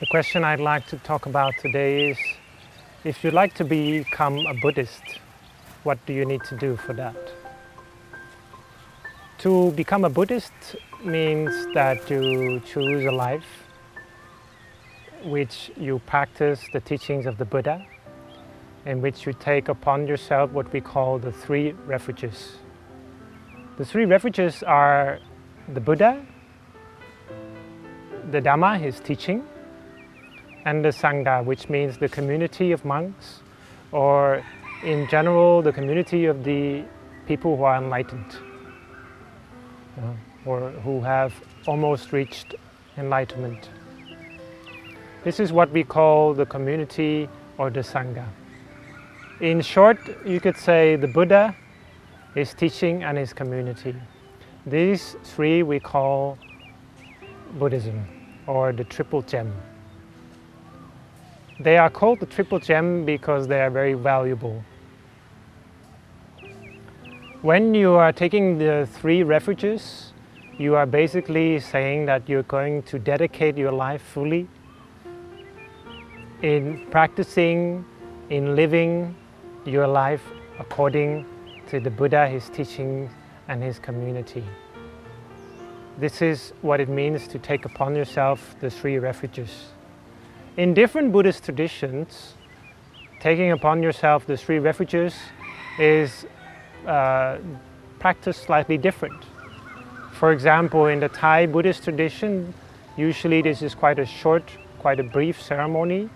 The question I'd like to talk about today is, if you'd like to become a Buddhist, what do you need to do for that? To become a Buddhist means that you choose a life which you practice the teachings of the Buddha, in which you take upon yourself what we call the three refuges. The three refuges are the Buddha, the Dhamma, his teaching, and the Sangha, which means the community of monks, or in general the community of the people who are enlightened, or who have almost reached enlightenment. This is what we call the community or the Sangha. In short, you could say the Buddha, his teaching and his community. These three we call Buddhism, or the triple gem. They are called the triple gem because they are very valuable. When you are taking the three refuges, you are basically saying that you're going to dedicate your life fully in practicing, in living your life according to the Buddha, his teachings and his community. This is what it means to take upon yourself the three refuges. In different Buddhist traditions, taking upon yourself the three refuges is practiced slightly different. For example, in the Thai Buddhist tradition, usually this is quite a short, quite a brief ceremony,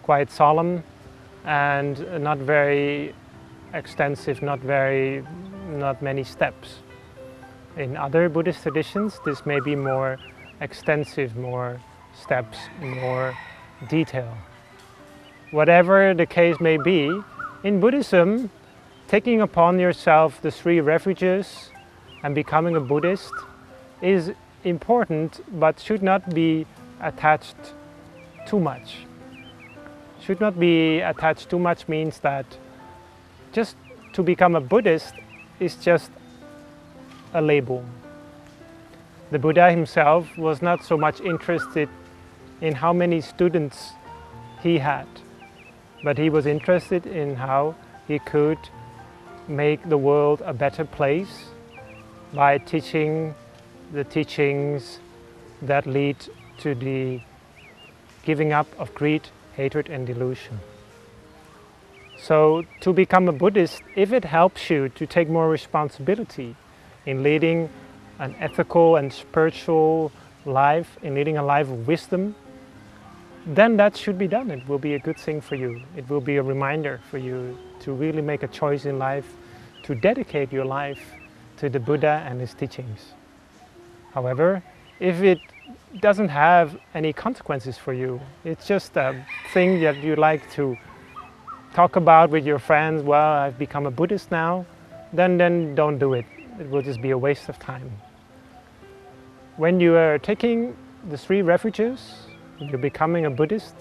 quite solemn and not very extensive, not many steps. In other Buddhist traditions, this may be more extensive, more steps, more detail. Whatever the case may be, in Buddhism, taking upon yourself the three refuges and becoming a Buddhist is important, but should not be attached too much. Should not be attached too much means that just to become a Buddhist is just a label. The Buddha himself was not so much interested in how many students he had, but he was interested in how he could make the world a better place by teaching the teachings that lead to the giving up of greed, hatred and delusion. So to become a Buddhist, if it helps you to take more responsibility in leading an ethical and spiritual life, in leading a life of wisdom, then that should be done. It will be a good thing for you. It will be a reminder for you to really make a choice in life, to dedicate your life to the Buddha and his teachings. However, if it doesn't have any consequences for you, it's just a thing that you like to talk about with your friends, well, I've become a Buddhist now, then don't do it. It will just be a waste of time. When you are taking the three refuges, you're becoming a Buddhist,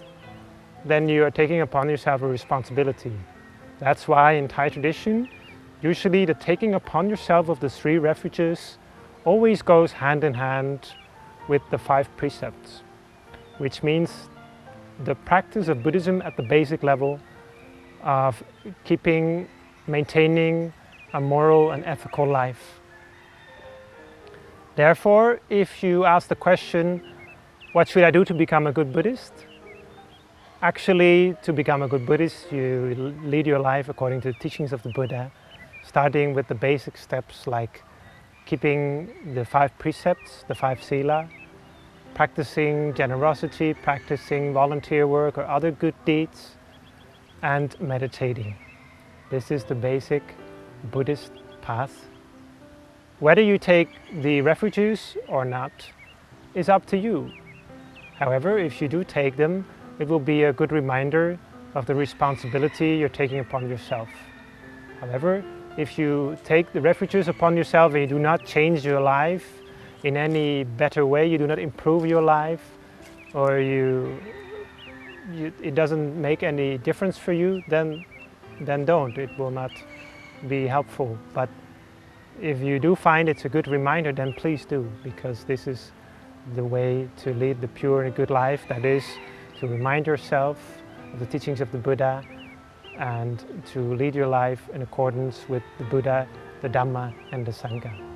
then you are taking upon yourself a responsibility. That's why in Thai tradition, usually the taking upon yourself of the three refuges always goes hand in hand with the 5 precepts, which means the practice of Buddhism at the basic level of maintaining a moral and ethical life. Therefore, if you ask the question, what should I do to become a good Buddhist? Actually, to become a good Buddhist, you lead your life according to the teachings of the Buddha, starting with the basic steps like keeping the 5 precepts, the 5 sila, practicing generosity, practicing volunteer work or other good deeds, and meditating. This is the basic Buddhist path. Whether you take the refuges or not is up to you. However, if you do take them, it will be a good reminder of the responsibility you're taking upon yourself. However, if you take the refuges upon yourself and you do not change your life in any better way, you do not improve your life, or it doesn't make any difference for you, then don't. It will not be helpful. But if you do find it's a good reminder, then please do, because this is the way to lead the pure and good life, that is, to remind yourself of the teachings of the Buddha and to lead your life in accordance with the Buddha, the Dhamma and the Sangha.